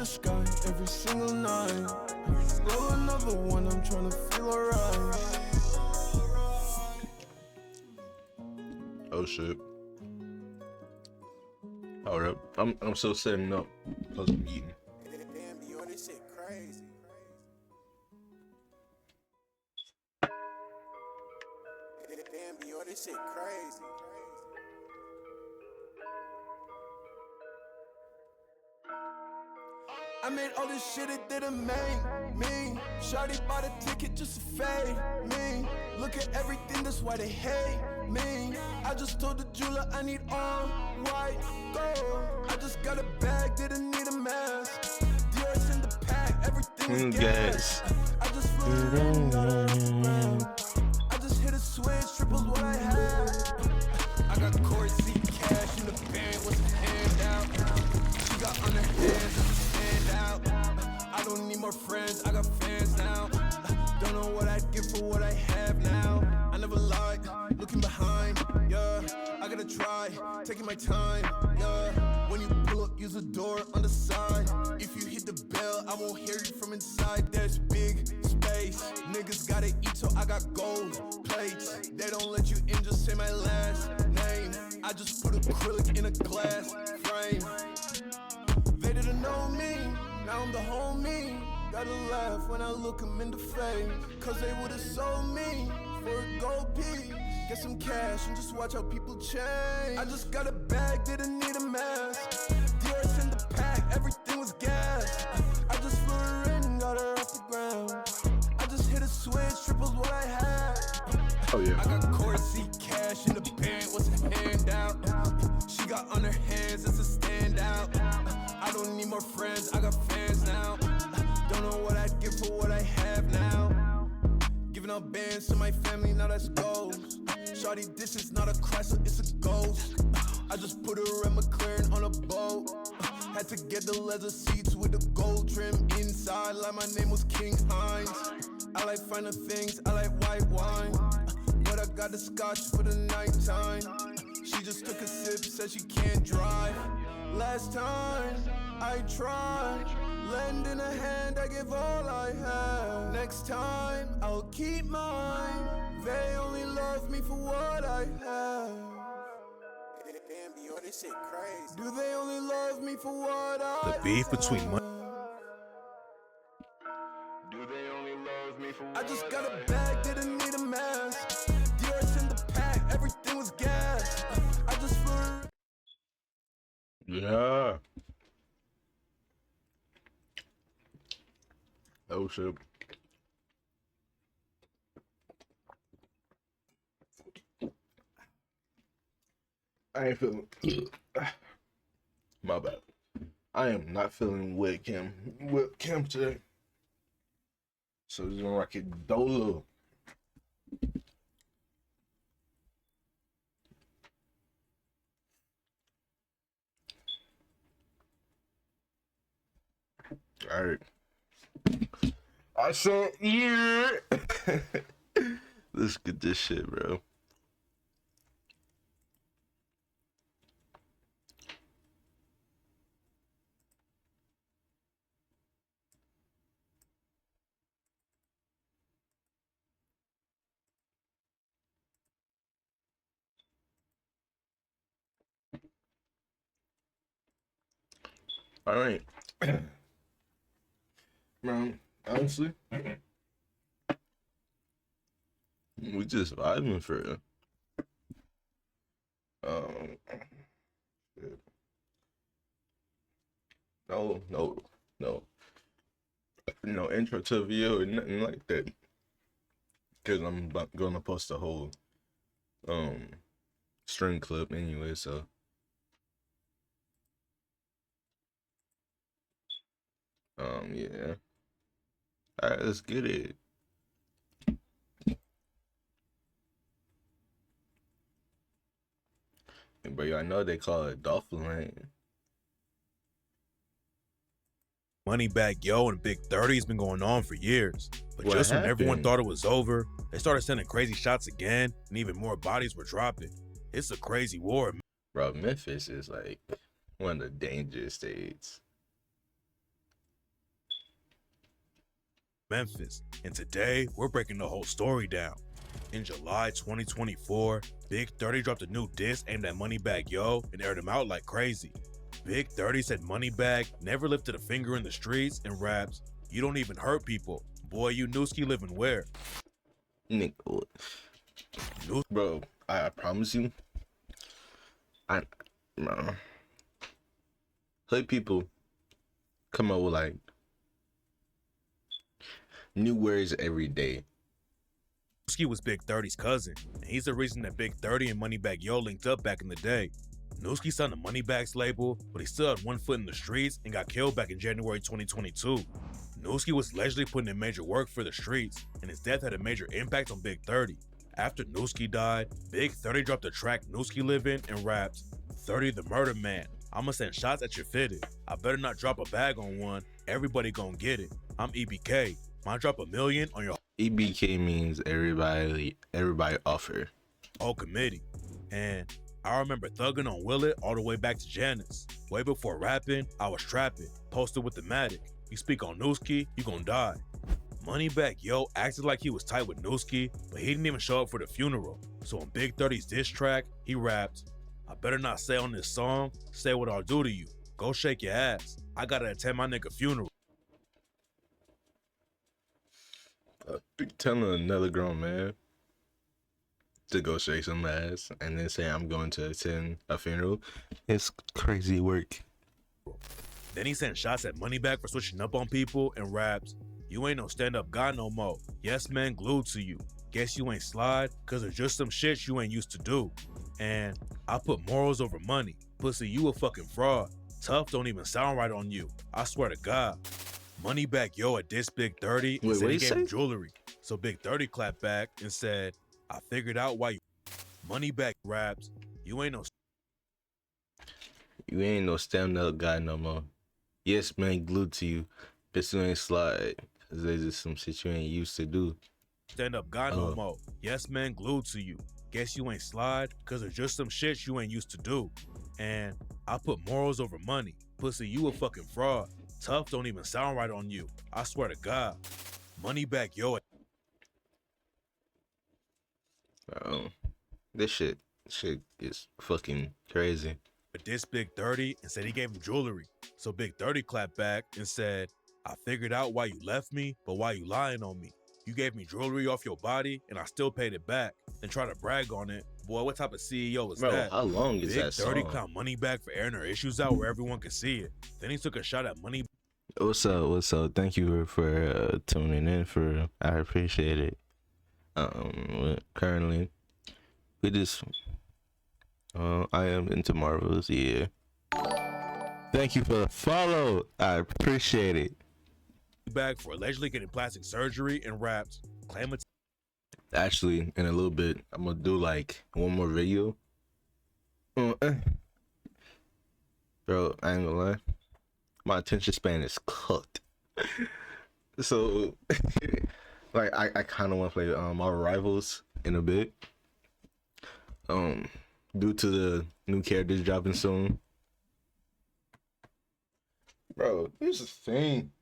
the sky every single night. Roll another one, I'm trying to feel alright. Oh shit. Hold up. I'm still setting up because I'm eating. Damn, yo, this shit crazy. Damn, yo, this shit crazy. I made all this shit, it didn't make me. Shawty bought a ticket just to fade me. Look at everything, that's why they hate me. I just told the jeweler I need all white gold. I just got a bag, didn't need a mask. Dior's in the pack, everything was gas. I just flew around, got her off the ground. I just hit a switch, tripled what I had. I got court seat cash in the bank, what's a handout? She got on her hands, it's a standout. I don't need more friends, I got fans now. Don't know what I'd give for what I have now. I never lied, looking behind, yeah. I gotta try, taking my time, yeah. When you pull up, use the door on the side. If you hit the bell, I won't hear you from inside. There's big space, niggas gotta eat, so I got gold plates. They don't let you in, just say my last name. I just put acrylic in a glass frame. They didn't know me, now I'm the homie. Gotta laugh when I look them in the face, cause they would've sold me for a gold piece. Get some cash and just watch how people change. I just got a bag, didn't need a mask. Dior's in the pack, everything was gas. I just flew her in, got her off the ground. I just hit a switch, tripled what I had. Oh yeah. I got court seat cash in the bank, what's a handout? She got on her hands, it's a standout. I don't need more friends, I got fans now. Don't know what I'd give for what I have now. Giving out bands to my family, now that's goals. Shawty, this is not a Chrysler, it's a Ghost. I just put a red McLaren on a boat. Had to get the leather seats with the gold trim inside, like my name was King Hines. I like finer things, I like white wine, but I got the scotch for the nighttime. She just took a sip, said she can't drive. Last time I tried, lending a hand, I give all I have. Next time I'll keep mine. They only love me for what I have. Damn, yo, this shit crazy. Do they only love me for what I have? The beef between Do they only love me for what I just got a bag, didn't need a mask. Dior's in the pack, everything was gas. I just flew. Yeah. Oh shit. I ain't feeling. My bad. I am not feeling with Kim today. So we're gonna rock it dolo. All right. I said, yeah. Let's get this shit, bro. All right. Bro, honestly, we just vibing for real. Shit. No intro to a video or nothing like that. Cause I'm gonna post a whole string clip anyway, so yeah. Alright, let's get it. But y'all know they call it Dolphin Lane. Moneybag Yo and Big 30 has been going on for years. But What just when everyone happened? thought it was over, they started sending crazy shots again, and even more bodies were dropping. It's a crazy war. Bro, Memphis is like one of the dangerous states. Memphis, and today we're breaking the whole story down. In July 2024, Big 30 dropped a new diss aimed at Moneybagg Yo and aired him out like crazy. Big 30 said Moneybagg never lifted a finger in the streets and raps, "You don't even hurt people. Boy, you Nooski living where?" Nigga, bro, I promise you, no. Hood people come up with like new words every day. Nooski was Big 30's cousin, and he's the reason that Big 30 and Moneybagg Yo linked up back in the day. Nooski signed the Moneybagg's label, but he still had one foot in the streets and got killed back in January 2022. Nooski was allegedly putting in major work for the streets, and his death had a major impact on Big 30. After Nooski died, Big 30 dropped the track Nooski Livin' and raps, "30 the murder man. I'ma send shots at your fitted. I better not drop a bag on one. Everybody gon' get it. I'm EBK. Might drop $1 million on your EBK means everybody offer. whole committee." And I remember thugging on Willet all the way back to Janice. Way before rapping, I was trapping, posted with the Matic. You speak on Nooski, you gon' die. Moneybagg Yo acted like he was tight with Nooski, but he didn't even show up for the funeral. So on Big 30's diss track, he rapped, "I better not say on this song, say what I'll do to you. Go shake your ass. I gotta attend my nigga funeral." Telling another grown man to go shake some ass and then say I'm going to attend a funeral, it's crazy work. Then he sent shots at Moneybagg for switching up on people and raps, "You ain't no stand-up guy no more. Yes man glued to you. Guess you ain't slide, cause there's just some shit you ain't used to do. And I put morals over money. Pussy, you a fucking fraud. Tough don't even sound right on you. I swear to God." Moneybagg Yo had dissed Big 30 and Wait, said what'd he he gave him say? jewelry. So Big 30 clapped back and said, "I figured out why you." Moneybagg raps, "You ain't no stand-up guy no more. Yes man glued to you. Bitch you ain't slide. Cause there's just some shit you ain't used to do. stand-up guy no more. Yes man glued to you. Guess you ain't slide, cause there's just some shit you ain't used to do. And I put morals over money. Pussy, you a fucking fraud. Tough don't even sound right on you. I swear to God." Moneybagg Yo This shit is fucking crazy. dissed Big 30 and said he gave him jewelry. So Big 30 clapped back and said, "I figured out why you left me, but why you lying on me? You gave me jewelry off your body and I still paid it back. Then try to brag on it. Boy, what type of CEO is Bro, that?" how long is Big that 30 song? clowned Moneybagg for airing her issues out where everyone could see it. Then he took a shot at Moneybagg. What's up? Thank you for tuning in. I appreciate it. Currently, we just I am into Marvels. Yeah. Thank you for the follow. I appreciate it. For allegedly getting plastic surgery and raps, claim it's Actually, in a little bit, I'm gonna do like one more video. Bro, I ain't gonna lie. My attention span is cooked. So, like, I kind of want to play Marvel Rivals in a bit. Due to the new characters dropping soon. Bro, here's the thing.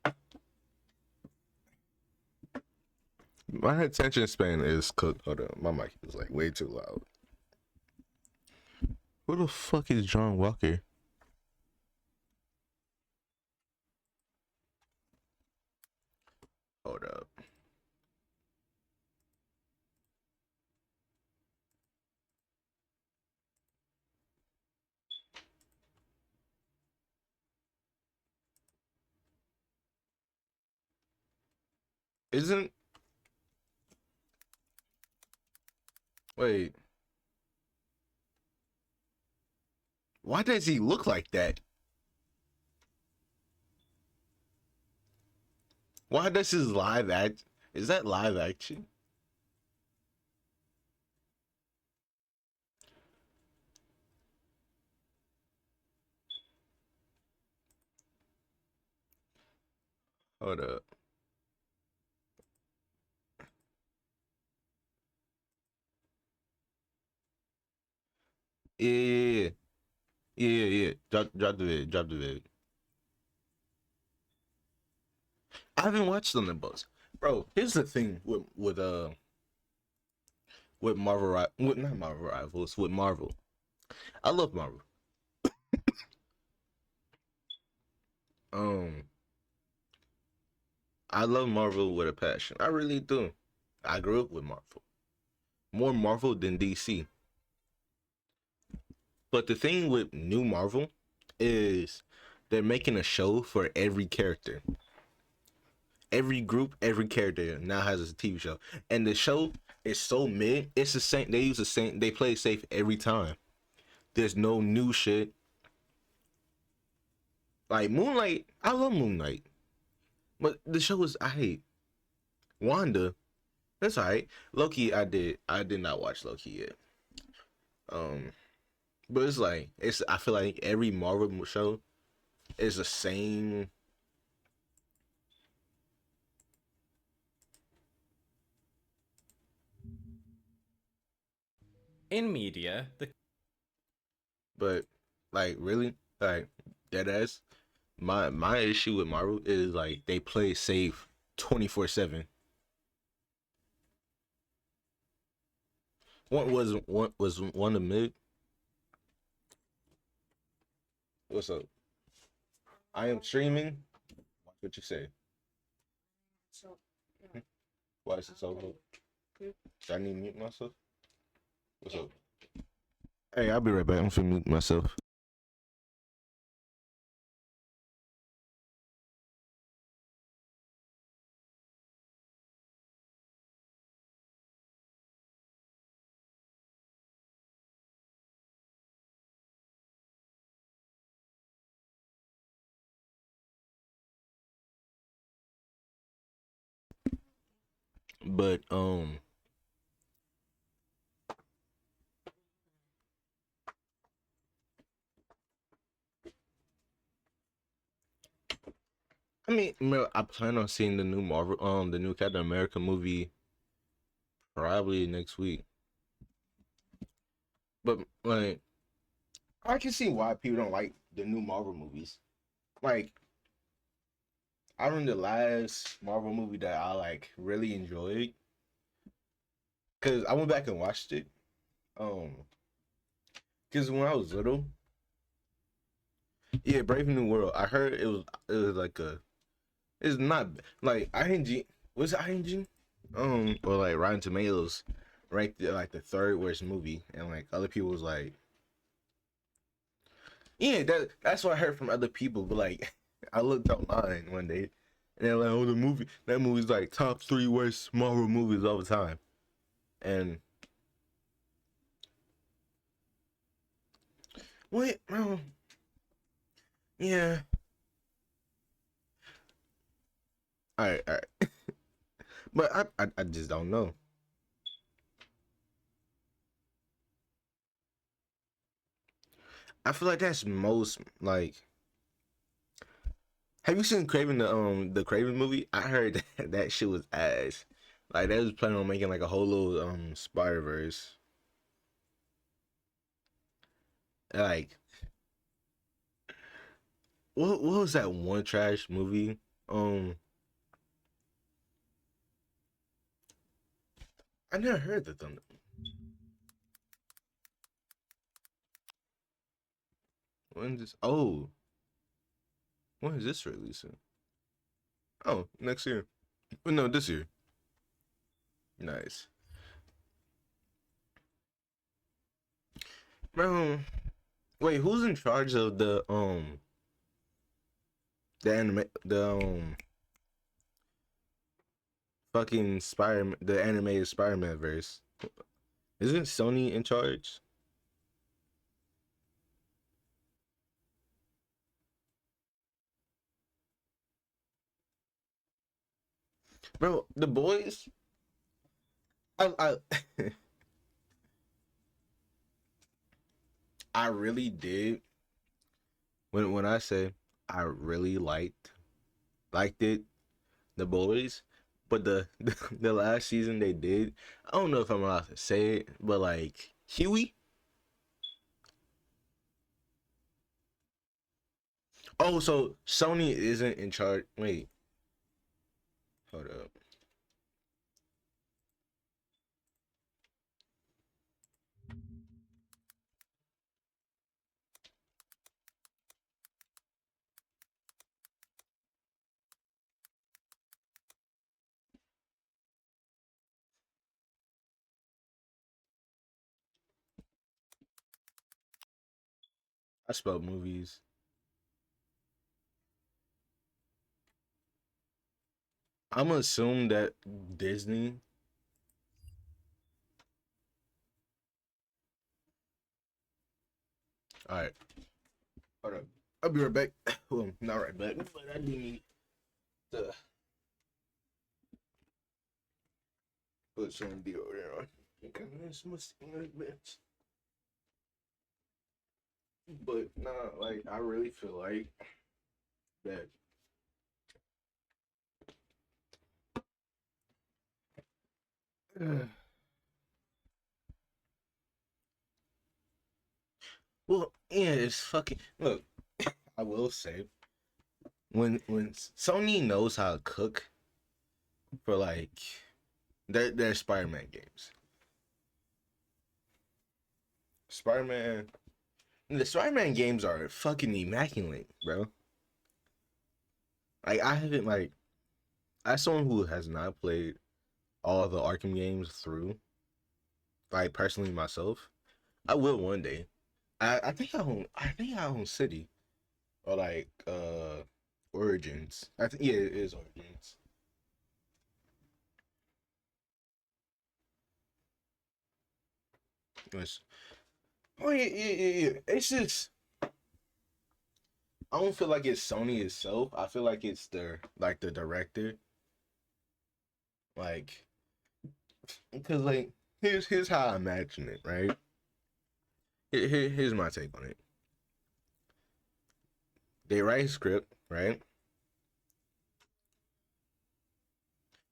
My attention span is cooked. Hold on, my mic is like way too loud. Who the fuck is John Walker? Hold up. Isn't... Wait. Why does he look like that? Why does his live act... Is that live action? Hold up. Yeah. Drop the vid. I haven't watched Thunderbolts. Bro, here's the thing with Marvel, with not Marvel rivals, with Marvel. I love Marvel. Um, I love Marvel with a passion. I really do. I grew up with Marvel. More Marvel than DC. But the thing with new Marvel is they're making a show for every character. Every group, every character now has a TV show. And the show is so mid. It's the same. They use the same. They play it safe every time. There's no new shit. Like Moonlight, I love Moonlight. But the show is I hate. Wanda, that's alright. Loki, I did not watch Loki yet. Um, but it's like I feel like every Marvel show is the same. In media, the But like really, like dead ass. My issue with Marvel is like they play safe 24/7. One the mid. What's up? I am streaming. Watch what you say. Why is it so low? Do I need to mute myself? What's up? Hey, I'll be right back. I'm finna mute myself. But I mean, I plan on seeing the new Marvel, the new Captain America movie probably next week. But like, I can see why people don't like the new Marvel movies. Like, I remember the last Marvel movie that I like really enjoyed because I went back and watched it. Um, because when I was little, yeah, Brave New World. I heard it was like a. It's not like ING. Was it ING? Or like Rotten Tomatoes, ranked it like the third worst movie, and like other people was like, yeah, that's what I heard from other people. But like, I looked online one day, and they're like, oh, that movie's like top 3 worst Marvel movies all the time, and what? Well, yeah, all right, but I just don't know. I feel like that's most like. Have you seen Craven the Craven movie? I heard that shit was ass. Like they was planning on making like a whole little Spider Verse. Like what was that one trash movie? Um, I never heard the thunder. When this? Oh, when is this releasing? Oh, next year. Oh, no, this year. Nice, bro. Wait, who's in charge of the fucking Spider the animated Spider-Man verse? Isn't Sony in charge? Bro, the boys. I I really did. When I say I really liked it, the boys, but the last season they did. I don't know if I'm allowed to say it, but like Huey. Oh, so Sony isn't in charge. Wait, hold up. I spelled movies. I'm gonna assume that Disney. All right, hold up. I'll be right back. Well, not right back, but I do need to put some deodorant on. Okay, this must be like this. But nah, like I really feel like that. Well, yeah, it's fucking. Look, I will say when Sony knows how to cook for like their Spider-Man games. Spider-Man, the Spider-Man games are fucking immaculate, bro. Like I haven't like as someone who has not played all the Arkham games through, like personally myself, I will one day. I think I own City or like Origins. I think yeah, it is Origins. It's, oh yeah, yeah, yeah, yeah. It's just I don't feel like it's Sony itself. I feel like it's the director. Like because like here's how I imagine it, right? Here's my take on it. They write a script, right?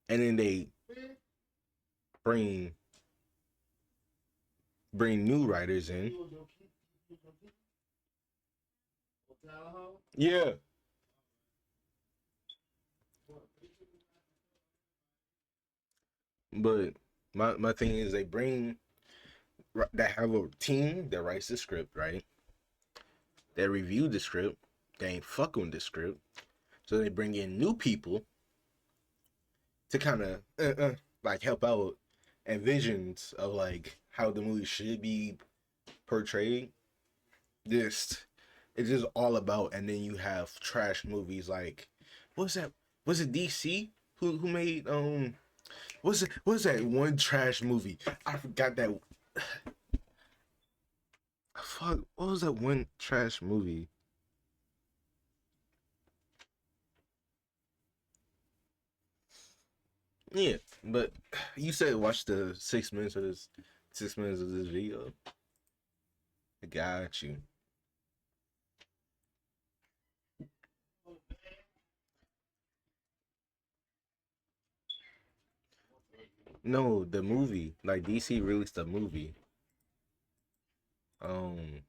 And then they bring new writers in. Yeah. But my thing is they have a team that writes the script, right? They review the script. They ain't fucking with the script. So they bring in new people to kind of like help out and visions of like how the movie should be portrayed. This it's just all about, and then you have trash movies like what's that? Was it DC who made what's that one trash movie? I forgot that. Fuck, what was that one trash movie? Yeah, but you said watch the 6 minutes of this 6 minutes of this video. I got you. No, the movie. Like DC released a movie. Um,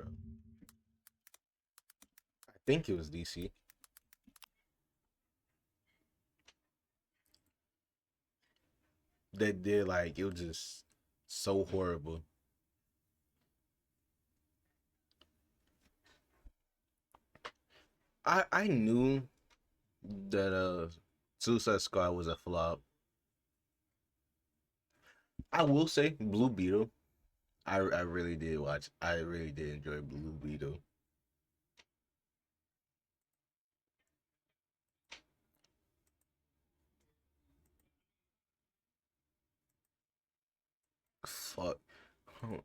I think it was DC. That did like it was just so horrible. I knew that Suicide Squad was a flop. I will say Blue Beetle. I really did watch. I really did enjoy Blue Beetle. Fuck.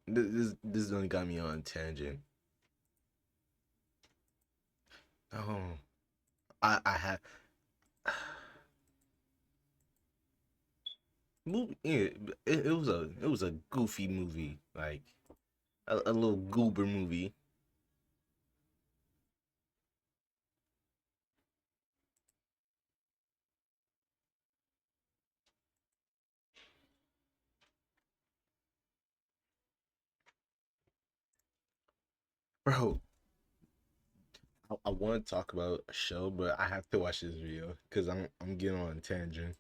This only got me on a tangent. Oh, I had movie. Yeah, it was a goofy movie, like a little goober movie, bro. I want to talk about a show, but I have to watch this video because I'm getting on a tangent.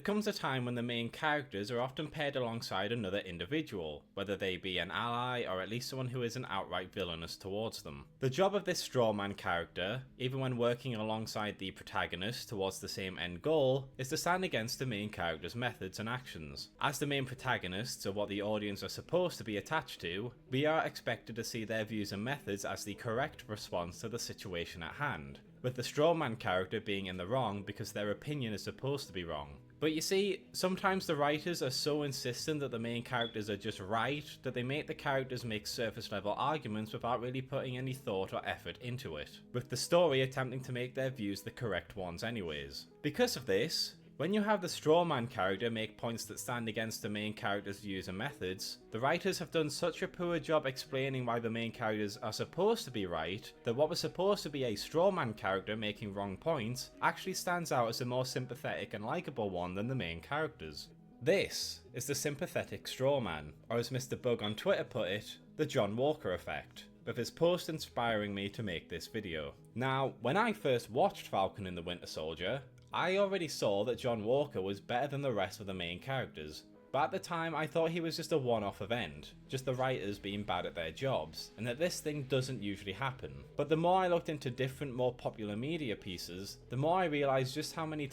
There comes a time when the main characters are often paired alongside another individual, whether they be an ally or at least someone who isn't outright villainous towards them. The job of this strawman character, even when working alongside the protagonist towards the same end goal, is to stand against the main character's methods and actions. As the main protagonists are what the audience are supposed to be attached to, we are expected to see their views and methods as the correct response to the situation at hand, with the strawman character being in the wrong because their opinion is supposed to be wrong. But you see, sometimes the writers are so insistent that the main characters are just right that they make the characters make surface level arguments without really putting any thought or effort into it, with the story attempting to make their views the correct ones anyways. Because of this, when you have the strawman character make points that stand against the main character's views and methods, the writers have done such a poor job explaining why the main characters are supposed to be right that what was supposed to be a strawman character making wrong points actually stands out as a more sympathetic and likeable one than the main characters. This is the sympathetic strawman, or as Mr. Bug on Twitter put it, the John Walker effect, with his post inspiring me to make this video. Now, when I first watched Falcon and the Winter Soldier, I already saw that John Walker was better than the rest of the main characters, but at the time I thought he was just a one-off event, just the writers being bad at their jobs, and that this thing doesn't usually happen. But the more I looked into different more popular media pieces, the more I realised just how many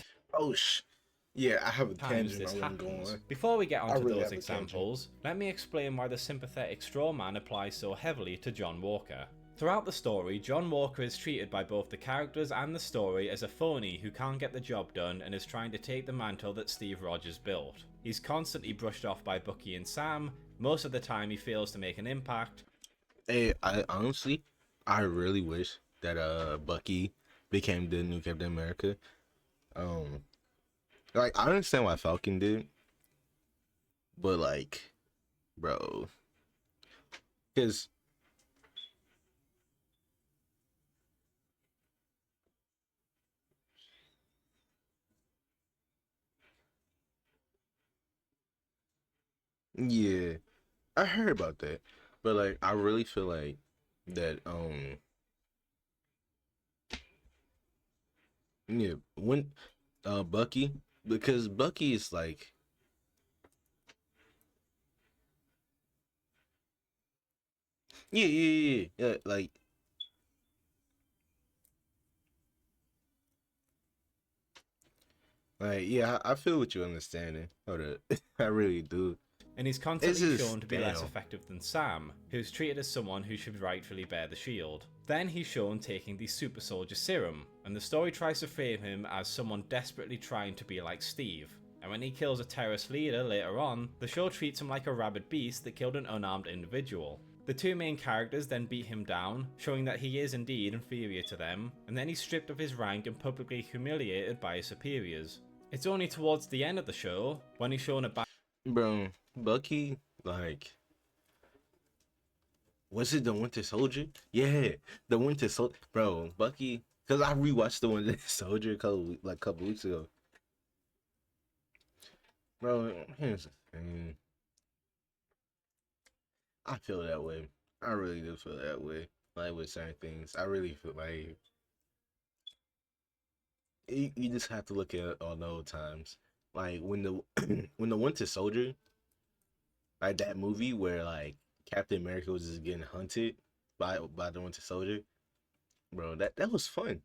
Yeah, I have a times tangent this I wanna go happens. on. Before we get I onto really those have a tangent. examples, let me explain why the sympathetic strawman applies so heavily to John Walker. Throughout the story, John Walker is treated by both the characters and the story as a phony who can't get the job done and is trying to take the mantle that Steve Rogers built. He's constantly brushed off by Bucky and Sam, most of the time he fails to make an impact. Hey, I honestly, I really wish that Bucky became the new Captain America. Like I understand why Falcon did, but like, bro, because yeah, I heard about that, but like I really feel like that yeah, when Bucky, because Bucky is like yeah, like yeah, I feel what you're understanding. Hold up, I really do. And he's It's constantly just shown to be less damn. effective than Sam, who's treated as someone who should rightfully bear the shield. Then he's shown taking the super soldier serum, and the story tries to frame him as someone desperately trying to be like Steve. And when he kills a terrorist leader later on, the show treats him like a rabid beast that killed an unarmed individual. The two main characters then beat him down, showing that he is indeed inferior to them, and then he's stripped of his rank and publicly humiliated by his superiors. It's only towards the end of the show, when he's shown a Bro, Bucky, like, was it the Winter Soldier? Yeah, the Winter Soldier. Bro, Bucky, because I rewatched the Winter Soldier a couple weeks ago. Bro, here's the thing. I feel that way. I really do feel that way. Like, with certain things, I really feel like you just have to look at all the old times. Like, when the when the Winter Soldier, like that movie where like Captain America was just getting hunted by the Winter Soldier, bro. That was fun.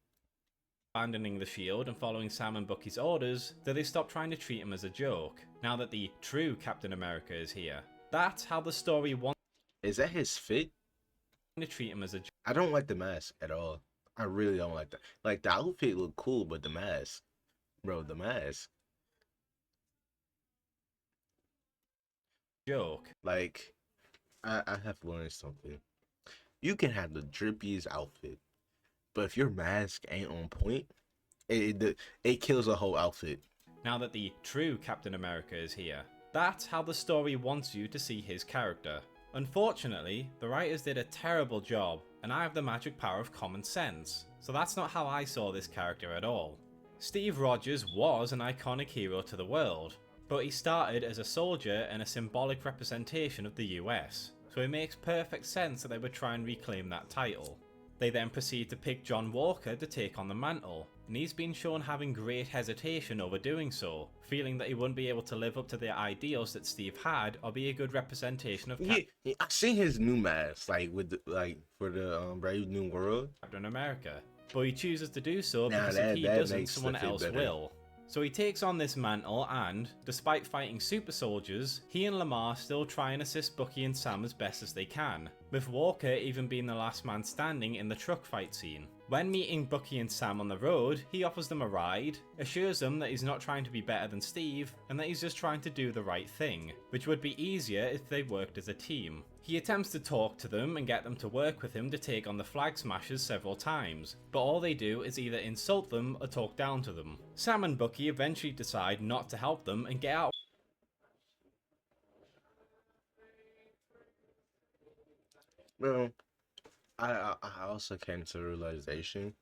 abandoning the shield and following Sam and Bucky's orders, that they stop trying to treat him as a joke, now that the true Captain America is here. That's how the story wants Is that his fit? to treat him as a I don't like the mask at all. I really don't like that. Like the outfit looked cool, but the mask, bro, the mask. joke. Like, I have learned something. You can have the drippiest outfit, but if your mask ain't on point, it kills a whole outfit. Now that the true Captain America is here. That's how the story wants you to see his character. Unfortunately, the writers did a terrible job, and I have the magic power of common sense, so that's not how I saw this character at all. Steve Rogers was an iconic hero to the world, but he started as a soldier and a symbolic representation of the US, so it makes perfect sense that they would try and reclaim that title. They then proceed to pick John Walker to take on the mantle, and he's been shown having great hesitation over doing so, feeling that he wouldn't be able to live up to the ideals that Steve had or be a good representation of Yeah, I seen his new mask, like with the, like for the Brave New World. Captain America, but he chooses to do so Nah, because that- if he that doesn't, makes someone the fit else better. will. So he takes on this mantle and, despite fighting super soldiers, he and Lamar still try and assist Bucky and Sam as best as they can, with Walker even being the last man standing in the truck fight scene. When meeting Bucky and Sam on the road, he offers them a ride, assures them that he's not trying to be better than Steve, and that he's just trying to do the right thing, which would be easier if they worked as a team. He attempts to talk to them and get them to work with him to take on the Flag Smashers several times, but all they do is either insult them or talk down to them. Sam and Bucky eventually decide not to help them and get out. Well, I also came to the realization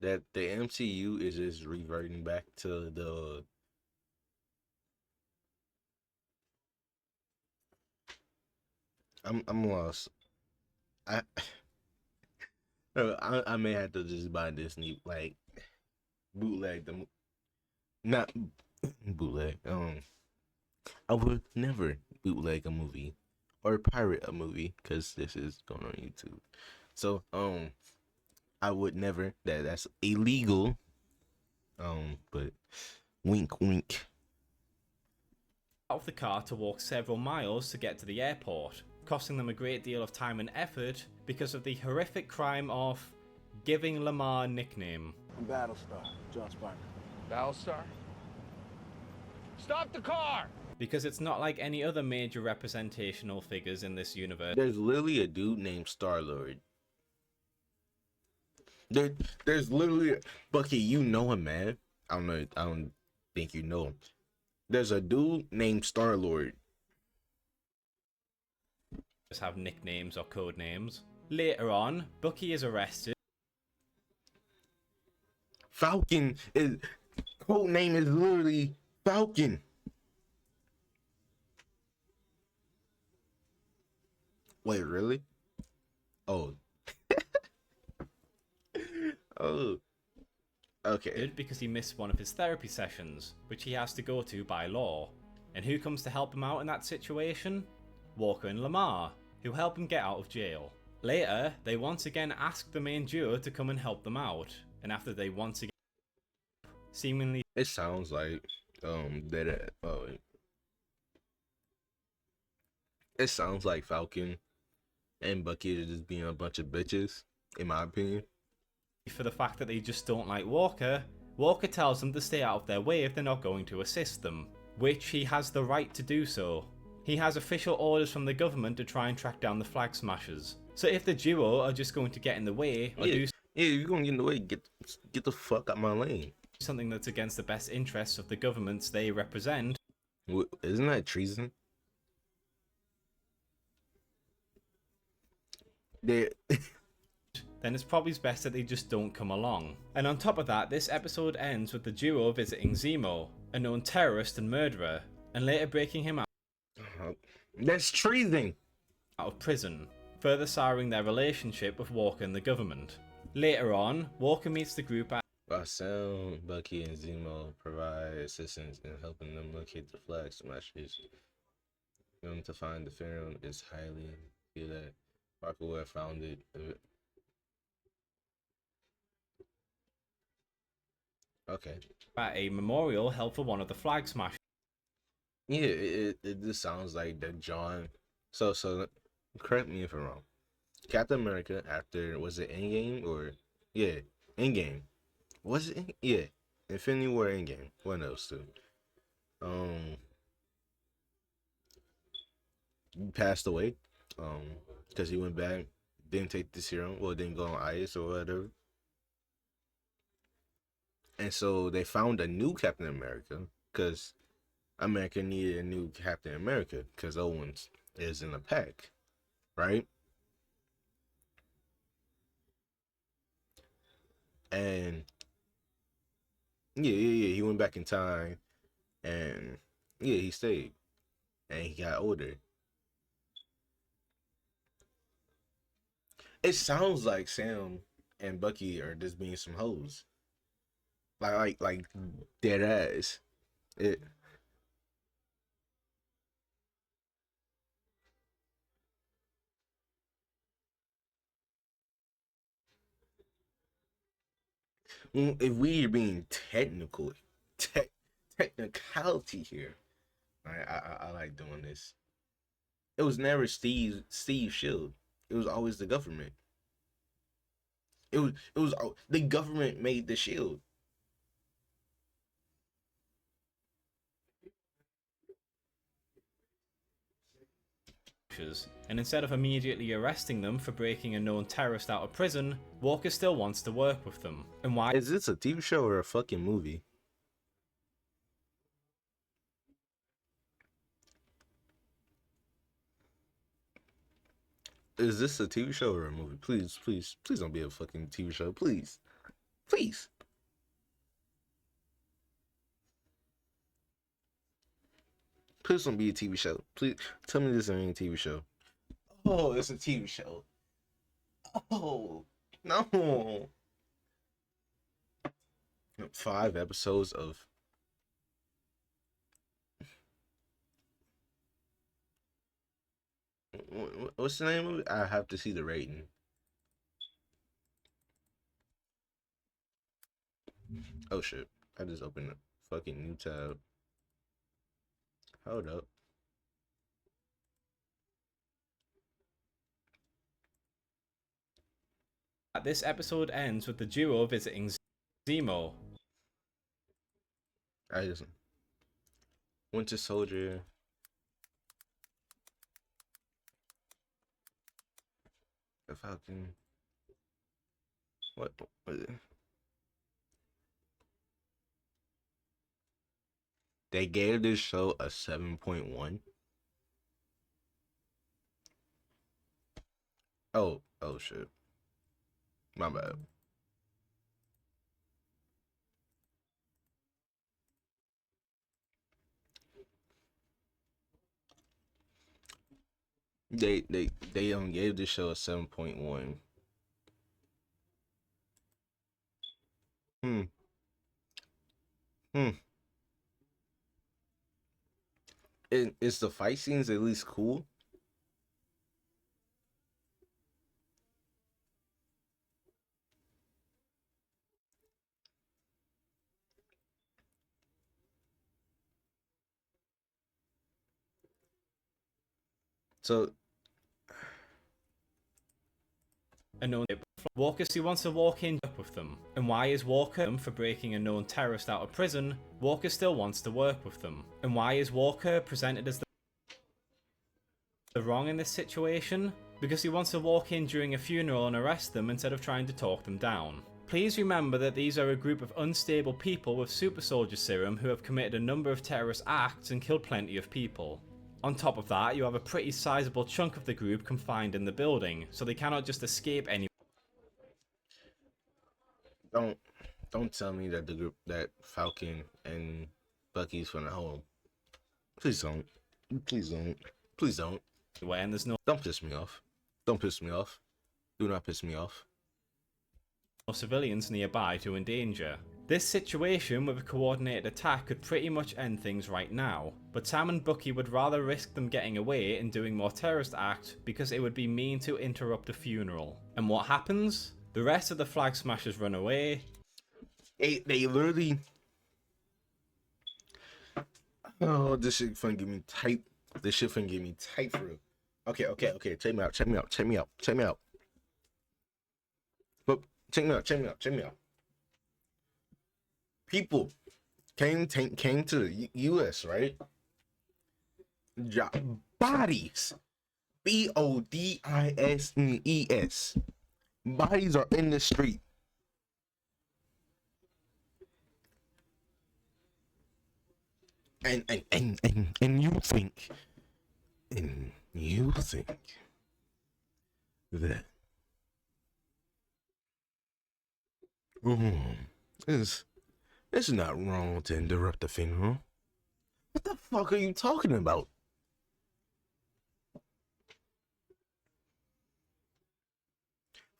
that the MCU is just reverting back to the I'm lost. I I may have to just buy Disney like bootleg them, not bootleg. I would never bootleg a movie or pirate a movie because this is going on YouTube. So I would never. That's illegal. But wink, wink. Of the car to walk several miles to get to the airport, costing them a great deal of time and effort because of the horrific crime of giving Lamar a nickname. I'm Battlestar, John Spartan. Battlestar? Stop the car! Because it's not like any other major representational figures in this universe. There's literally a dude named Star-Lord. There's literally Bucky. You know him, man. I don't know. I don't think you know him. There's a dude named Star-Lord. Have nicknames or code names. Later on, Bucky is arrested. Falcon is code name is literally Falcon. Wait, really? Oh. Oh. Okay. Because he missed one of his therapy sessions, which he has to go to by law. And who comes to help him out in that situation? Walker and Lamar, who help him get out of jail. Later, they once again ask the main duo to come and help them out, and after they once again seemingly It sounds like that it sounds like Falcon and Bucky are just being a bunch of bitches, in my opinion. for the fact that they just don't like Walker, Walker tells them to stay out of their way if they're not going to assist them, which he has the right to do so. He has official orders from the government to try and track down the Flag Smashers. So if the duo are just going to get in the way or do You're gonna get in the way. Get the fuck out my lane. something that's against the best interests of the governments they represent, Isn't that treason? They then it's probably best that they just don't come along. And on top of that, this episode ends with the duo visiting Zemo, a known terrorist and murderer, and later breaking him out that's treason. of prison, further souring their relationship with Walker and the government. Later on, Walker meets the group at Sam, Bucky, and Zemo provide assistance in helping them locate the Flag Smashers. Them to find the film is highly feel that Parker would have found it. Okay. a memorial held for one of the Flag Smashers. Yeah, it just sounds like that John. So correct me if I'm wrong. Captain America after, was it Endgame or Endgame? Was it? Yeah, Infinity War, Endgame. One of those two. He passed away. Because he went back, didn't take the serum, well, didn't go on ice or whatever. And so they found a new Captain America because America needed a new Captain America because Owens is in the pack, right? And yeah, he went back in time, and yeah, he stayed. and he got older. It sounds like Sam and Bucky are just being some hoes. Like dead ass. It. If we're being technicality here, I like doing this. It was never Steve's shield. It was always the government. It was the government made the shield. And instead of immediately arresting them for breaking a known terrorist out of prison, Walker still wants to work with them. And why Is this a TV show or a fucking movie? Is this a TV show or a movie? Please, please, please don't be a fucking TV show. Please. Please. Please don't be a TV show. Please tell me this ain't a TV show. Oh, it's a TV show. Oh, no. 5 episodes of. What's the name of it? I have to see the rating. Oh shit. I just opened a fucking new tab. Hold up. this episode ends with the duo visiting Zemo. I just Winter Soldier. The Falcon. What? They gave this show a 7.1. Oh shit. My bad. They gave this show a 7.1. Is the fight scenes at least cool? So A known Walker still wants to walk in with them. And why is Walker for breaking a known terrorist out of prison? Walker still wants to work with them. And why is Walker presented as the wrong in this situation? Because he wants to walk in during a funeral and arrest them instead of trying to talk them down. Please remember that these are a group of unstable people with super soldier serum who have committed a number of terrorist acts and killed plenty of people. On top of that, you have a pretty sizable chunk of the group confined in the building, so they cannot just escape any. Don't tell me that the group that Falcon and Bucky's from the home. Please don't. Please don't. Please don't. And there's no Don't piss me off. Don't piss me off. Do not piss me off. civilians nearby to endanger. This situation with a coordinated attack could pretty much end things right now, but Sam and Bucky would rather risk them getting away and doing more terrorist acts because it would be mean to interrupt a funeral. And what happens? The rest of the Flag Smashers run away. They literally. Oh, this shit finna get me tight. This shit finna get me tight for real. Okay. Check me out. But check me out. People came to the U.S., right? Bodies. BODISES. Bodies are in the street. And you think that it's not wrong to interrupt the funeral. What the fuck are you talking about?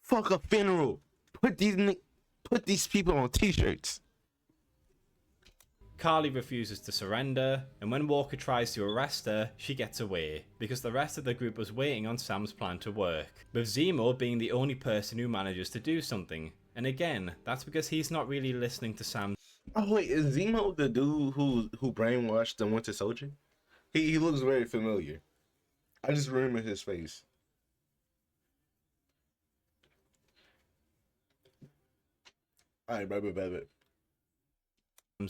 Fuck a funeral. Put these people on t-shirts. Carly refuses to surrender, and when Walker tries to arrest her, she gets away, because the rest of the group was waiting on Sam's plan to work, with Zemo being the only person who manages to do something. And again, that's because he's not really listening to Sam. Oh wait, is Zemo the dude who brainwashed the Winter Soldier? He looks very familiar. I just remember his face. Alright, bye.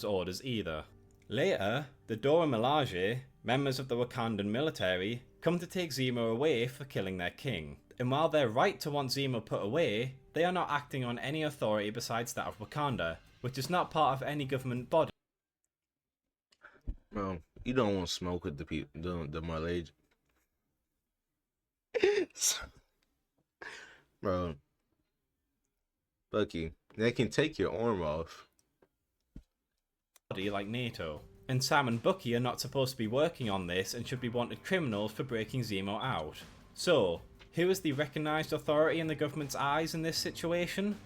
Orders either. Later, the Dora Milaje, members of the Wakandan military, come to take Zemo away for killing their king. And while they're right to want Zemo put away, they are not acting on any authority besides that of Wakanda, which is not part of any government body. Bro, you don't want to smoke with the people, the Milaje. Bro, Bucky, they can take your arm off. Like NATO. And Sam and Bucky are not supposed to be working on this and should be wanted criminals for breaking Zemo out. So, who is the recognised authority in the government's eyes in this situation?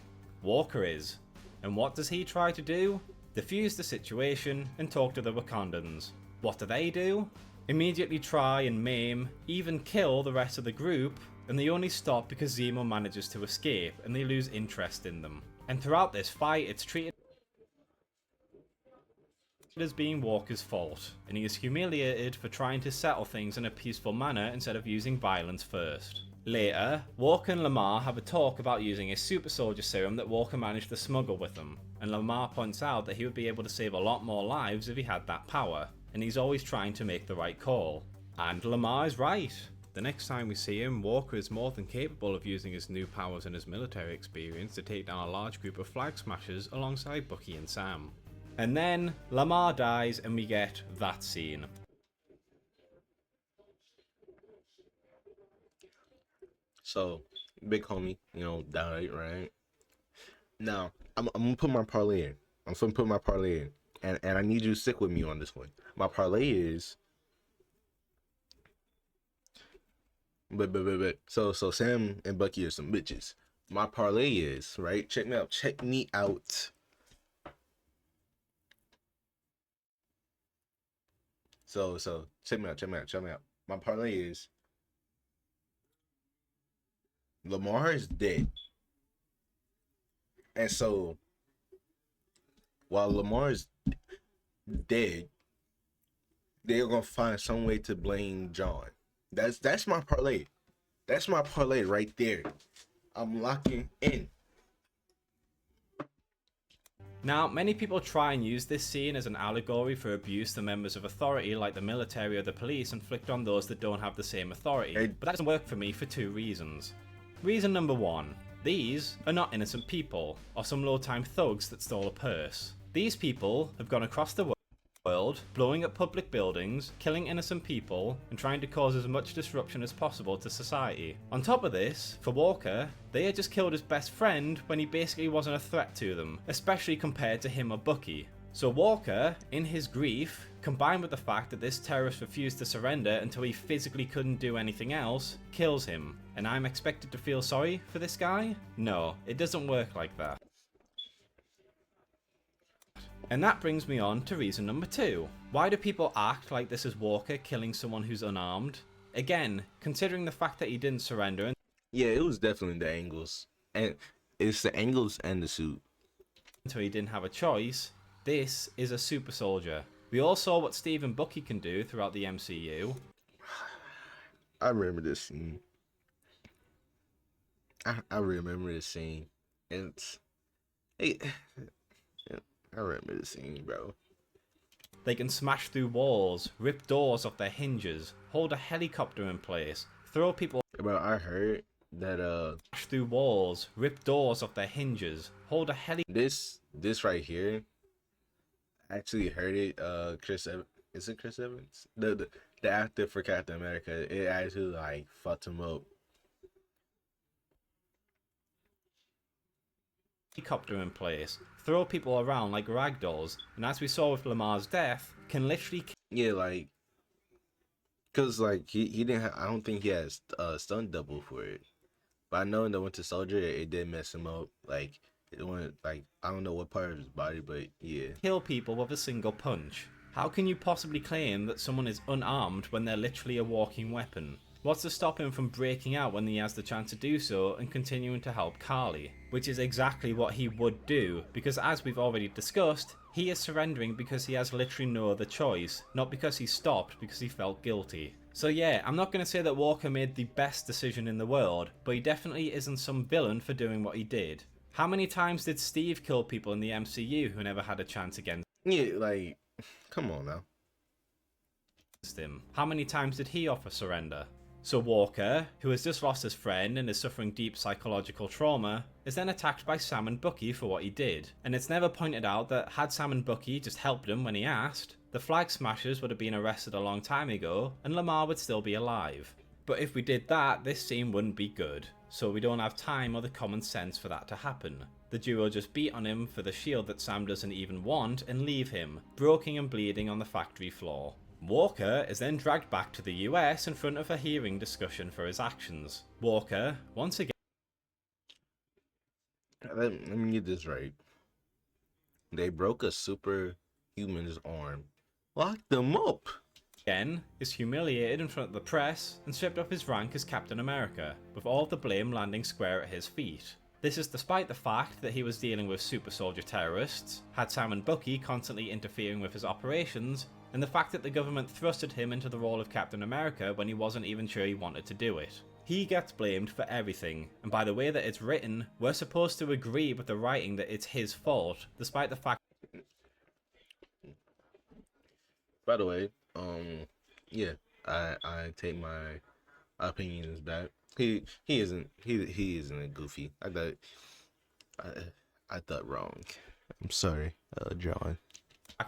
Walker is. And what does he try to do? Defuse the situation and talk to the Wakandans. What do? Immediately try and maim, even kill the rest of the group, and they only stop because Zemo manages to escape and they lose interest in them. And throughout this fight, it's treated as being Walker's fault, and he is humiliated for trying to settle things in a peaceful manner instead of using violence first. Later, Walker and Lamar have a talk about using a super soldier serum that Walker managed to smuggle with him, and Lamar points out that he would be able to save a lot more lives if he had that power, and he's always trying to make the right call. And Lamar is right. The next time we see him, Walker is more than capable of using his new powers and his military experience to take down a large group of flag smashers alongside Bucky and Sam. And then Lamar dies and we get that scene. So, big homie, died, right? Now, I'm gonna put my parlay in. I'm gonna put my parlay in. And I need you to stick with me on this one. My parlay is... But. So Sam and Bucky are some bitches. My parlay is, right? Check me out. So check me out. My parlay is Lamar is dead. And so while Lamar is dead, they're gonna find some way to blame John. That's my parlay. That's my parlay right there. I'm locking in. Now, many people try and use this scene as an allegory for abuse the members of authority like the military or the police inflict on those that don't have the same authority, but that doesn't work for me for two reasons. Reason number one, these are not innocent people, or some low-time thugs that stole a purse. These people have gone across the world, blowing up public buildings, killing innocent people, and trying to cause as much disruption as possible to society. On top of this, for Walker, they had just killed his best friend when he basically wasn't a threat to them, especially compared to him or Bucky. So Walker, in his grief, combined with the fact that this terrorist refused to surrender until he physically couldn't do anything else, kills him. And I'm expected to feel sorry for this guy? No, it doesn't work like that. And that brings me on to reason number two. Why do people act like this is Walker killing someone who's unarmed? Again, considering the fact that he didn't surrender. Yeah, it was definitely the angles. And it's the angles and the suit. Until he didn't have a choice, this is a super soldier. We all saw what Steve and Bucky can do throughout the MCU. I remember this scene. I remember this scene. I remember the scene, bro. They can smash through walls, rip doors off their hinges, hold a helicopter in place, throw people... Bro, I heard that, smash through walls, rip doors off their hinges, hold a This right here, I actually heard it, Chris Evans... Is it Chris Evans? The actor for Captain America, it actually, fucked him up. Helicopter in place, throw people around like ragdolls, and as we saw with Lamar's death, can literally... Yeah, cause he didn't have, I don't think he has a stunt double for it. But I know in the Winter Soldier, it did mess him up. Like, it went, like, I don't know what part of his body, but yeah. Kill people with a single punch. How can you possibly claim that someone is unarmed when they're literally a walking weapon? What's to stop him from breaking out when he has the chance to do so and continuing to help Carly? Which is exactly what he would do, because as we've already discussed, he is surrendering because he has literally no other choice, not because he stopped because he felt guilty. So yeah, I'm not going to say that Walker made the best decision in the world, but he definitely isn't some villain for doing what he did. How many times did Steve kill people in the MCU who never had a chance against Yeah, like, come on now. him? How many times did he offer surrender? So Walker, who has just lost his friend and is suffering deep psychological trauma, is then attacked by Sam and Bucky for what he did. And it's never pointed out that had Sam and Bucky just helped him when he asked, the Flag Smashers would have been arrested a long time ago and Lamar would still be alive. But if we did that, this scene wouldn't be good. So we don't have time or the common sense for that to happen. The duo just beat on him for the shield that Sam doesn't even want and leave him, broken and bleeding on the factory floor. Walker is then dragged back to the US in front of a hearing discussion for his actions. Walker, once again, Let me get this right. They broke a superhuman's arm. Locked them up. is humiliated in front of the press and stripped of his rank as Captain America, with all of the blame landing square at his feet. This is despite the fact that he was dealing with super soldier terrorists, had Sam and Bucky constantly interfering with his operations, and the fact that the government thrusted him into the role of Captain America when he wasn't even sure he wanted to do it. He gets blamed for everything, and by the way that it's written, we're supposed to agree with the writing that it's his fault, despite the fact. By the way, yeah, I take my opinions back. He isn't a goofy. I thought wrong. I'm sorry, John.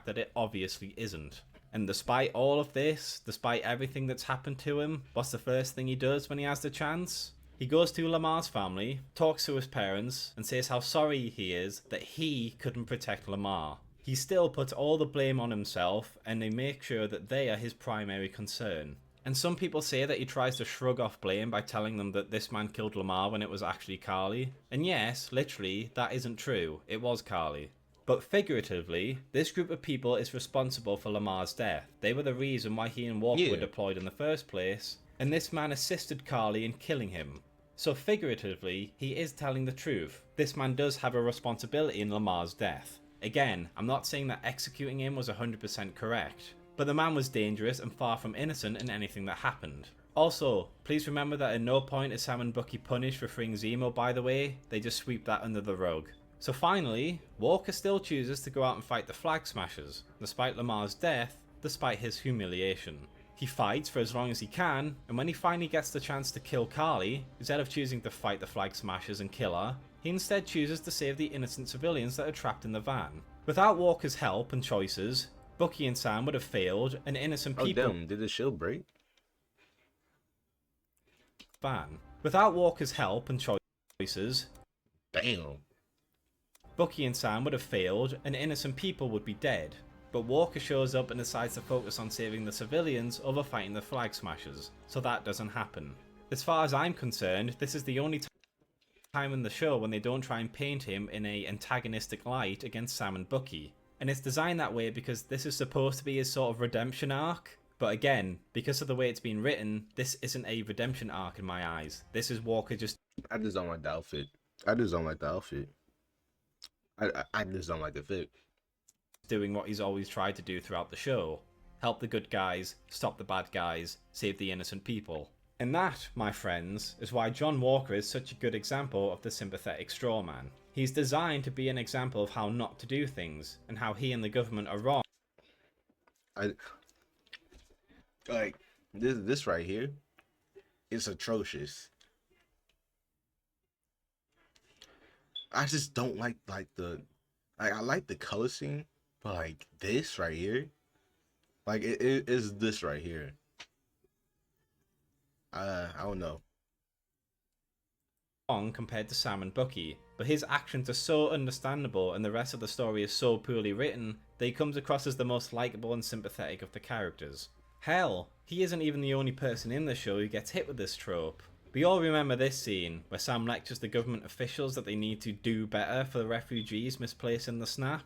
That it obviously isn't. And despite all of this, despite everything that's happened to him, what's the first thing he does when he has the chance? He goes to Lamar's family, talks to his parents, and says how sorry he is that he couldn't protect Lamar. He still puts all the blame on himself, and they make sure that they are his primary concern. And some people say that he tries to shrug off blame by telling them that this man killed Lamar when it was actually Carly. And yes, literally, that isn't true. It was Carly. But figuratively, this group of people is responsible for Lamar's death. They were the reason why he and Walker were deployed in the first place, and this man assisted Carly in killing him. So figuratively, he is telling the truth. This man does have a responsibility in Lamar's death. Again, I'm not saying that executing him was 100% correct, but the man was dangerous and far from innocent in anything that happened. Also, please remember that at no point is Sam and Bucky punished for freeing Zemo, by the way. They just sweep that under the rug. So finally, Walker still chooses to go out and fight the Flag Smashers, despite Lamar's death, despite his humiliation. He fights for as long as he can, and when he finally gets the chance to kill Carly, instead of choosing to fight the Flag Smashers and kill her, he instead chooses to save the innocent civilians that are trapped in the van. Without Walker's help and choices, Bucky and Sam would have failed, and innocent people... Oh damn, did the shield break? Van. Without Walker's help and choices... Damn. Bucky and Sam would have failed, and innocent people would be dead. But Walker shows up and decides to focus on saving the civilians over fighting the Flag Smashers, so that doesn't happen. As far as I'm concerned, this is the only time in the show when they don't try and paint him in an antagonistic light against Sam and Bucky. And it's designed that way because this is supposed to be his sort of redemption arc. But again, because of the way it's been written, this isn't a redemption arc in my eyes. This is Walker just... I just don't like the outfit. I just don't like the fit. Doing what he's always tried to do throughout the show. Help the good guys, stop the bad guys, save the innocent people. And that, my friends, is why John Walker is such a good example of the sympathetic straw man. He's designed to be an example of how not to do things, and how he and the government are wrong. Like, this right here, it's atrocious. I just don't like the, I like the color scene, but like this right here, like it is this right here. I don't know. Compared to Sam and Bucky, but his actions are so understandable and the rest of the story is so poorly written that he comes across as the most likable and sympathetic of the characters. Hell, he isn't even the only person in the show who gets hit with this trope. We all remember this scene where Sam lectures the government officials that they need to do better for the refugees misplacing the snap.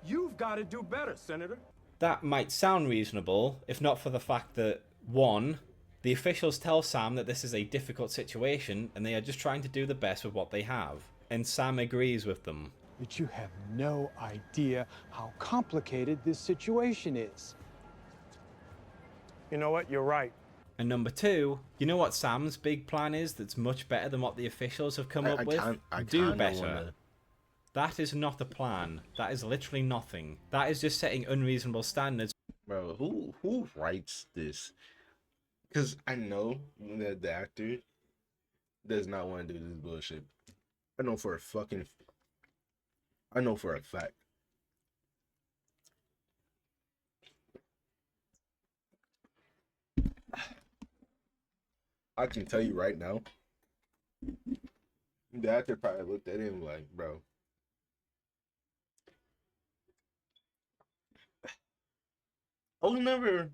You've got to do better, Senator. That might sound reasonable, if not for the fact that, 1, the officials tell Sam that this is a difficult situation and they are just trying to do the best with what they have, and Sam agrees with them. But you have no idea how complicated this situation is. You know what? You're right. And number 2, you know what Sam's big plan is that's much better than what the officials have come up with? Do better. That is not a plan. That is literally nothing. That is just setting unreasonable standards. Bro, who writes this? Because I know that the actor does not want to do this bullshit. I know for a fact. I can tell you right now, the actor probably looked at him like, bro, I was never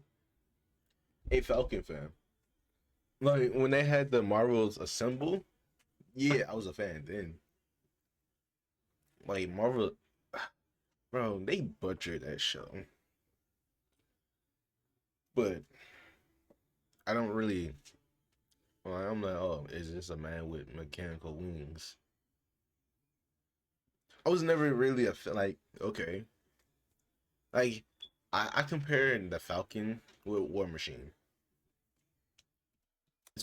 a Falcon fan. Like, when they had the Marvels assemble, yeah, I was a fan then. Like, Marvel, bro, they butchered that show. But I don't really, well, I'm like, oh, is this a man with mechanical wings? I was never really like, okay. Like, I compare the Falcon with War Machine.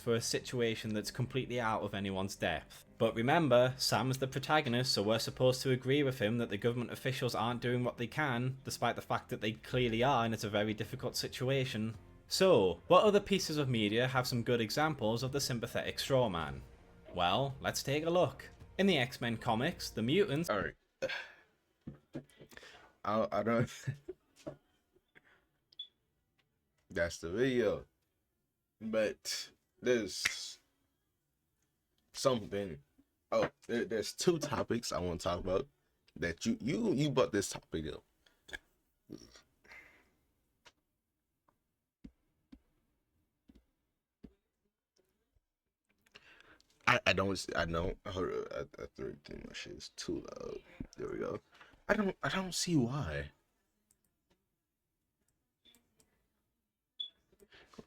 For a situation that's completely out of anyone's depth. But remember, Sam's the protagonist, so we're supposed to agree with him that the government officials aren't doing what they can, despite the fact that they clearly are, and it's a very difficult situation. So, what other pieces of media have some good examples of the sympathetic straw man? Well, let's take a look. In the X-Men comics, the mutants... Alright. I don't... That's the video. But there's something. Oh, there's 2 topics I want to talk about that you brought this topic up. I don't hold on, I think my shit is too loud. There we go. I don't see why.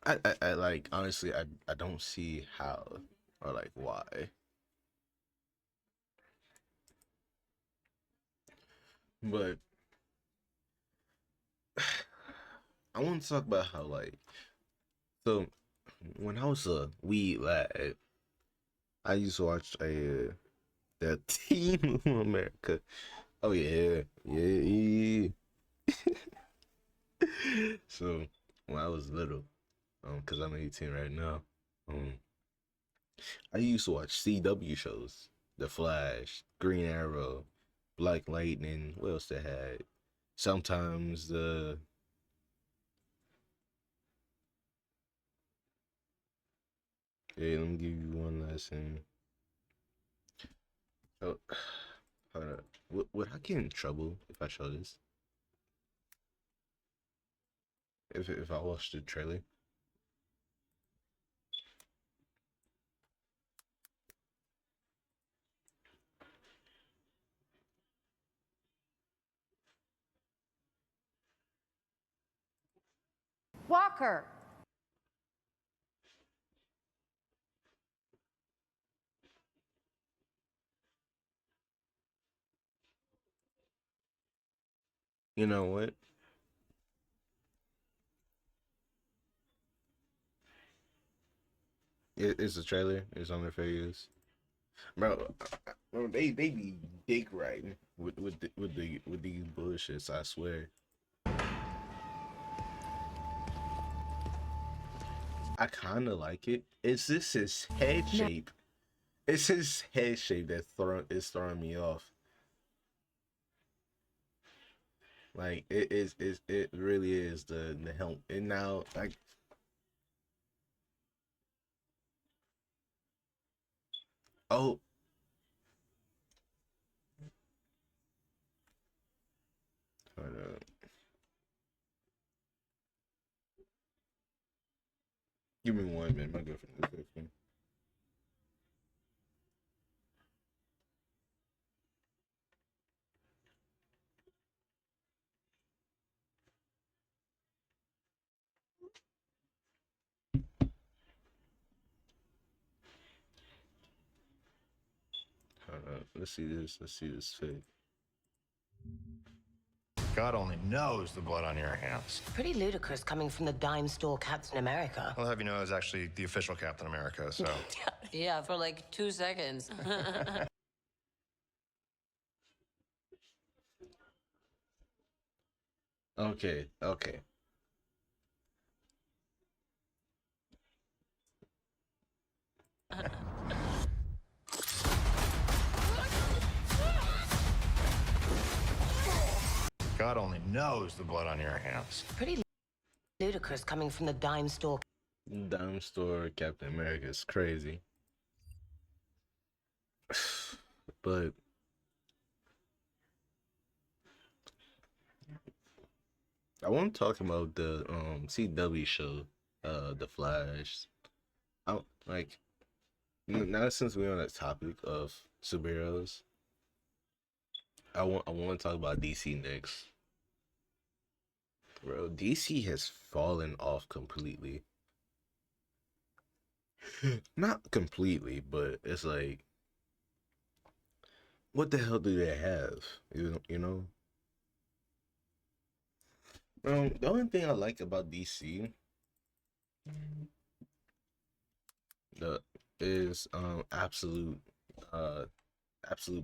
I like, honestly, I don't see how or like why. But I want to talk about how, like, so when I was a wee lad, I used to watch the Team America. Oh yeah. So when I was little, because I'm 18 right now, I used to watch CW shows, The Flash, Green Arrow, Black Lightning. What else they had? Sometimes the let me give you one lesson. Oh, hold up. Would I get in trouble if I show this? If I watch the trailer? Walker. You know what? It's a trailer. It's on their face. Bro, they be dick riding with these bullshits, I swear. I kinda like it. It's just his head shape. It's his head shape that is throwing me off. Like, it really is the help. And now, like, oh, hold up. Give me 1 minute. My girlfriend is with me. Let's see this. Let's see this fake. God only knows the blood on your hands. Pretty ludicrous coming from the dime store Captain America. I'll have you know I was actually the official Captain America, so. Yeah, for like 2 seconds. Okay, okay. God only knows the blood on your hands. Pretty ludicrous coming from the dime store. Dime store Captain America is crazy. But I want to talk about the CW show, The Flash. I like now since we're on that topic of superheroes, I want to talk about DC next. Bro, DC has fallen off completely. Not completely, but it's like, what the hell do they have? You know? The only thing I like about DC the is absolute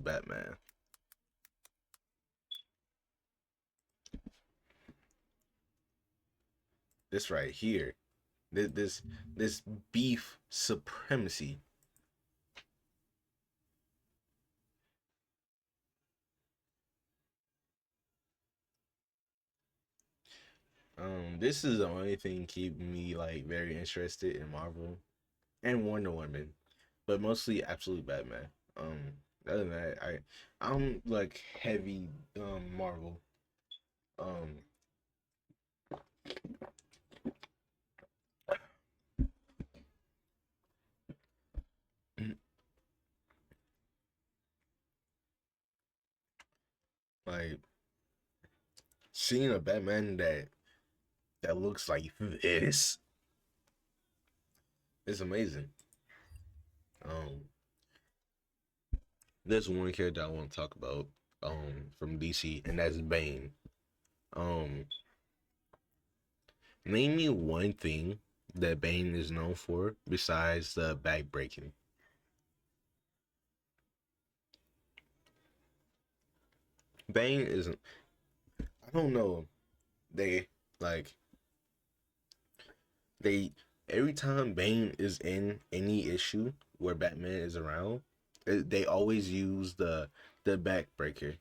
Batman. This right here. This beef supremacy. This is the only thing keeping me like very interested in Marvel and Wonder Woman, but mostly absolute Batman. Other than that, I'm like heavy Marvel. Um like seeing a Batman that looks like this is amazing. Um there's one character I want to talk about from DC, and that's Bane. Um Name me one thing that Bane is known for besides the back breaking. Bane isn't. I don't know. They like they every time Bane is in any issue where Batman is around, they always use the backbreaker.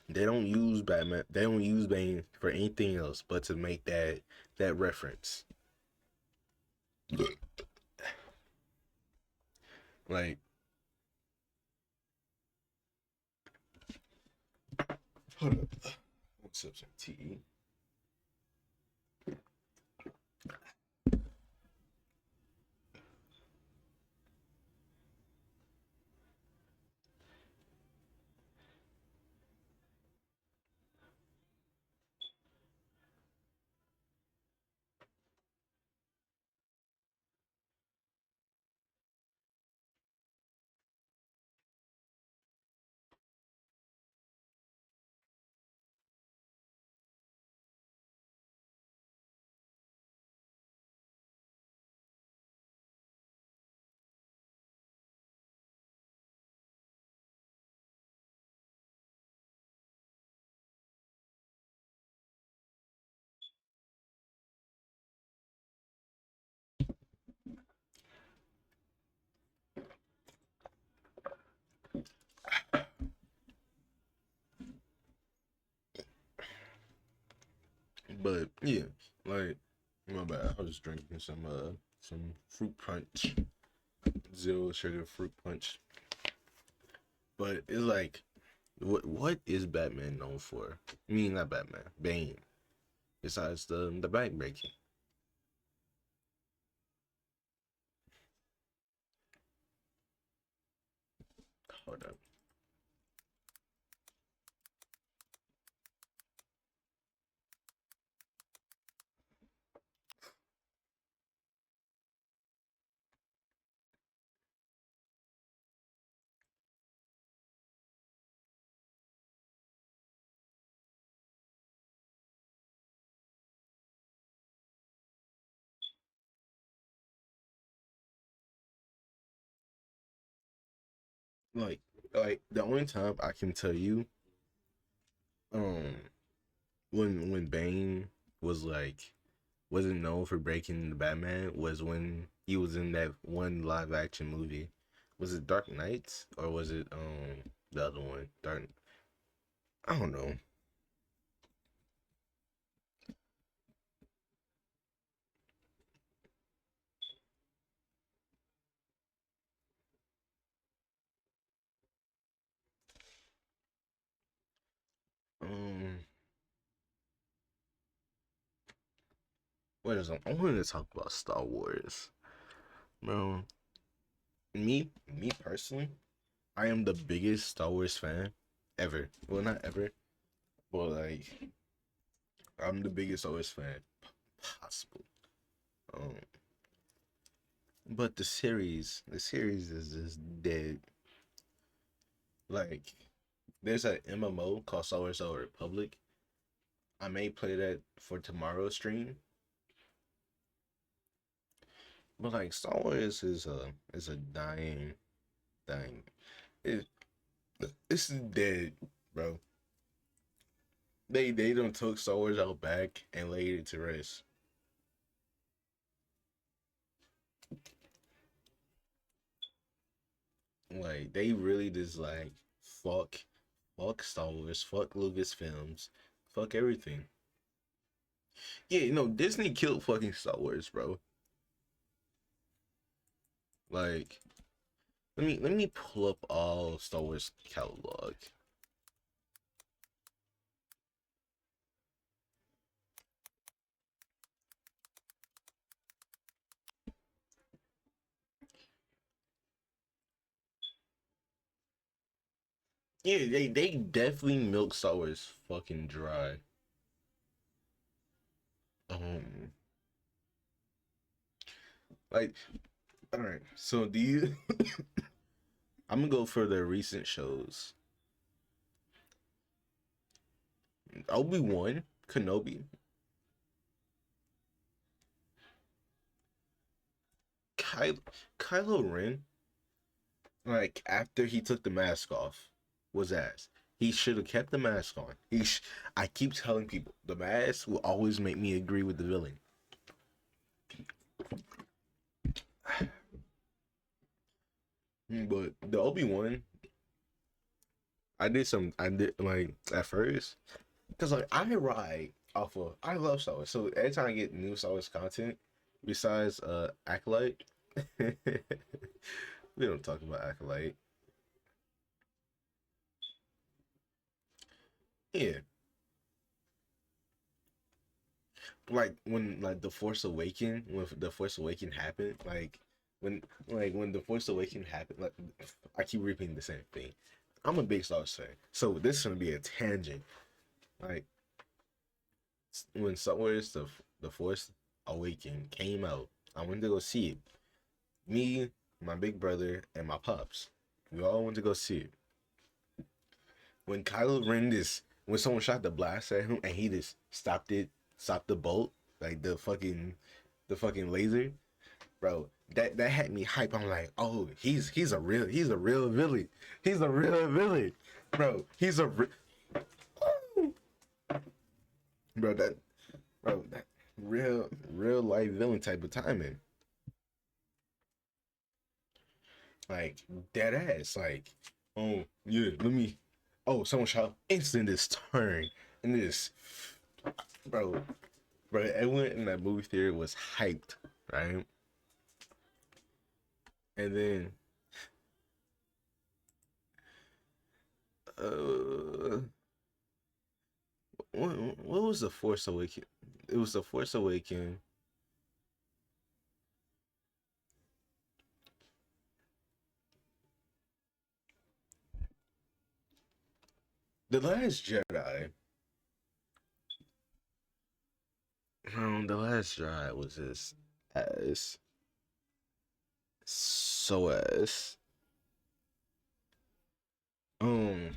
They don't use Batman. They don't use Bane for anything else but to make that reference. Like, hold up. Let's sip some tea. But yeah, like my bad. I was drinking some fruit punch, 0 sugar fruit punch. But it's like, what is Batman known for? I mean, not Batman, Bane. Besides the back breaking. Hold up. like the only time I can tell you, um, when Bane was like wasn't known for breaking the Batman was when he was in that one live action movie. Was it Dark Knights or was it the other one? I don't know. Um, what is I wanted to talk about Star Wars, bro. Me personally, I am the biggest Star Wars fan ever. Well, not ever, but like I'm the biggest Star Wars fan possible. Um, but the series is just dead. Like, there's a MMO called Star Wars: Old Republic. I may play that for tomorrow's stream. But like Star Wars is a dying thing. It it's dead, bro. They done took Star Wars out back and laid it to rest. Like they really just like fuck fuck Star Wars, fuck Lucasfilms, fuck everything. Yeah, Disney killed fucking Star Wars, bro. Like let me pull up all Star Wars catalog. Yeah, they definitely milk Star Wars fucking dry. Um, like, all right. So do you? I'm gonna go for the recent shows. Obi-Wan Kenobi, Ky- Kylo Ren. Like after he took the mask off, was ass. He should have kept the mask on. I keep telling people the mask will always make me agree with the villain. But the Obi-Wan, I did like at first because like I love Star Wars. So every time I get new Star Wars content, besides Acolyte, we don't talk about Acolyte. Yeah, like when like the Force Awaken happened, when the Force Awaken happened, like I keep repeating the same thing. I'm a big Star Wars fan, so this is gonna be a tangent. Like when Star Wars the Force Awaken came out, I went to go see it. Me, my big brother, and my pops, we all went to go see it. When Kylo Ren when someone shot the blast at him and he just stopped the bolt, like the fucking laser, bro. That had me hype. I'm like, oh, he's a real villain. He's a real villain, bro. Bro that that real life villain type of timing, like dead ass. Like, oh yeah, someone shot instant this turn and this, bro. Bro, everyone in that movie theater was hyped, right? And then, uh, what was the Force Awaken? It was the Force Awaken. The Last Jedi. The Last Jedi was just ass. So ass. Um,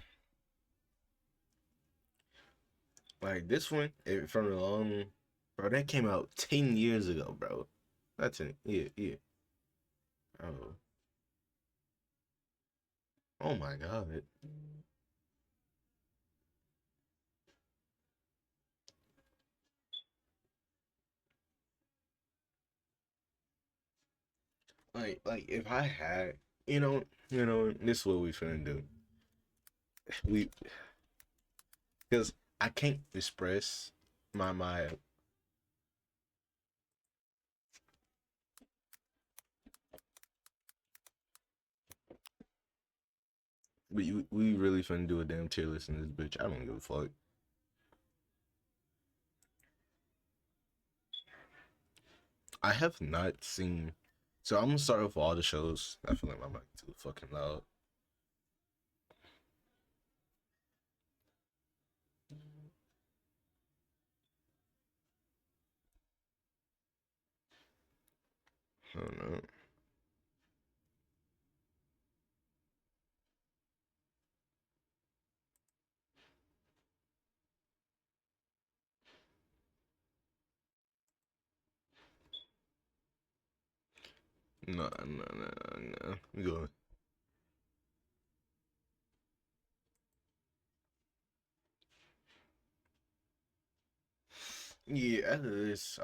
like this one, from the long, bro, that came out 10 years ago, bro. That's it. Yeah, yeah. Oh, Oh my god. Like if I had, this is what we finna do. We, because I can't express my we really finna do a damn tier list in this bitch. I don't give a fuck. I have not seen. So I'm gonna start off with all the shows. I feel like my mic too fucking loud. I don't know. No, no, no, no. We go. Yeah, after this,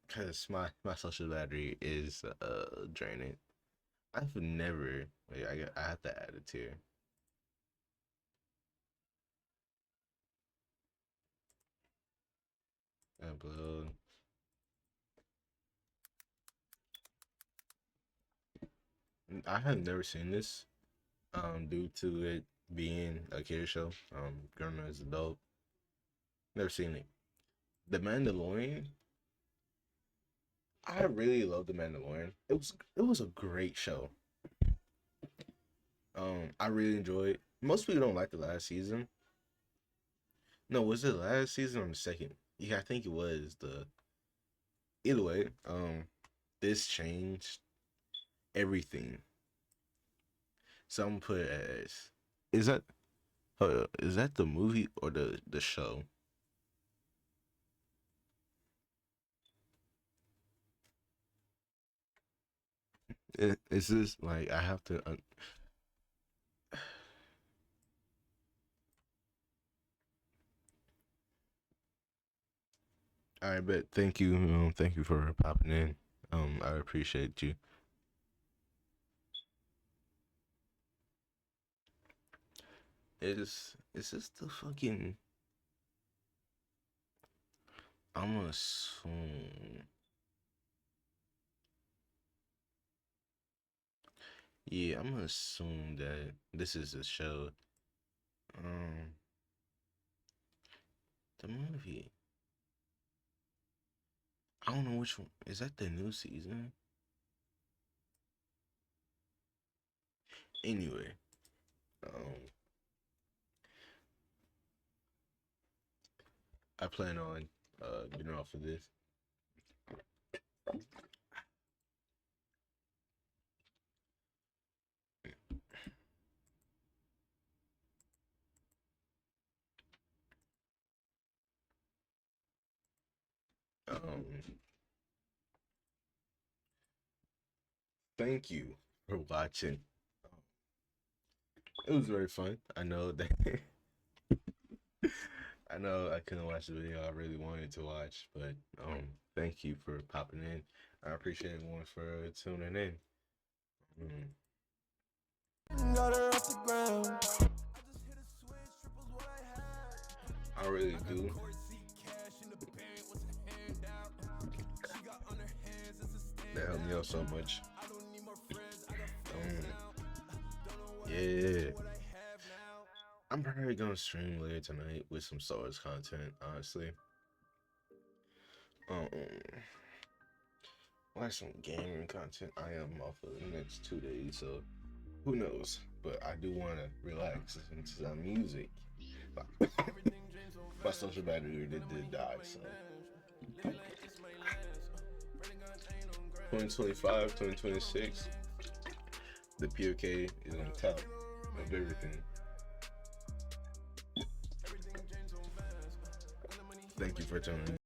cause my social battery is draining. I've never. Wait, I have to add it here. Upload. I have never seen this. Due to it being a kid show. Grown as adult. Never seen it. The Mandalorian. I really love The Mandalorian. It was a great show. I really enjoyed. Most people don't like the last season. No, was it last season or the second? Yeah, I think it was the. Either way, this changed everything. So I'm gonna put it as. Is that? Is that the movie or the show? Is this like I have to? I bet. Thank you. Thank you for popping in. I appreciate you. Is this the fucking? I'm gonna assume. Yeah, I'm gonna assume that this is a show. Um, the movie. I don't know which one. Is that the new season? Anyway, I plan on getting off of this. Thank you for watching. It was very fun. I know that I know I couldn't watch the video I really wanted to watch, but thank you for popping in. I appreciate everyone for tuning in. Got her off the ground. I really do. That helped me out so much. Yeah. I'm probably gonna stream later tonight with some Star Wars content, honestly. Watch some gaming content. I am off for the next 2 days, so who knows? But I do want to relax, listen to some music. My social battery did die, so 2025, 2026, the POK is on top of everything. Thank you for tuning in.